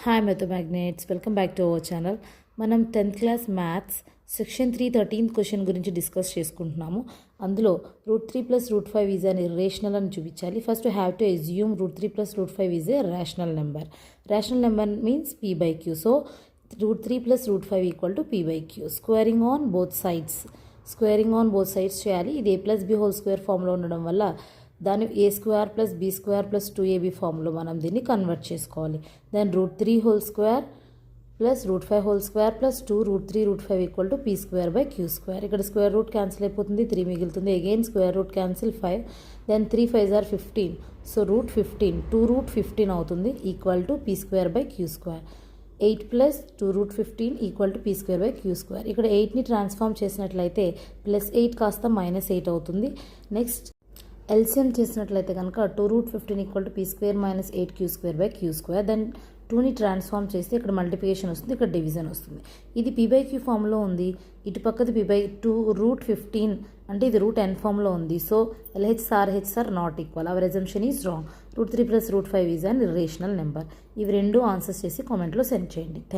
Hi మెథోమాగ్నెట్స్, welcome back to our channel. మనం 10th class maths section 313 question గురించి discuss చేసుకుంటున్నాము. అందులో √3 + √5 ఈజ్ అన్ ఇర్రేషనల్ అని చూపించాలి. First have to assume √3 + √5 is a rational number. Rational number means p/q. So √3 + √5 = p/q. Squaring on both sides చేయాలి. ఇది a+b² ఫామ్లో ఉండడం వల్ల దాన్ని a² + b² + 2ab ఫామ్లో మనం దీన్ని కన్వర్ట్ చేసుకోవాలి. Then √3² + √5² + 2 √3 √5 = p²/q². ఇక్కడ స్క్వేర్ రూట్ క్యాన్సిల్ అయిపోతుంది, 3 మిగులుతుంది. Again square root cancel 5. Then 3 5s are 15. So √15 2 √15 అవుతుంది = p²/q². 8 + 2 √15 = p²/q². ఇక్కడ 8ని ట్రాన్స్ఫార్మ్ చేసినట్లయితే +8 కాస్త -8 అవుతుంది. నెక్స్ట్ ఎల్సిఎం చేసినట్లయితే కనుక 2 √15 = p² - 8q²/q². దెన్ 2ని ట్రాన్స్ఫార్మ్ చేస్తే ఇక్కడ మల్టిప్లికేషన్ వస్తుంది, ఇక్కడ డివిజన్ వస్తుంది. ఇది p/q ఫామ్లో ఉంది, ఇటు పక్కది p/2 √15 అంటే ఇది √n ఫామ్లో ఉంది. So LHS not equal. Hour assumption is wrong. √3 + √5 is an irrational number. ఇవి రెండు ఆన్సర్స్ చేసి కామెంట్లో సెండ్ చేయండి. థ్యాంక్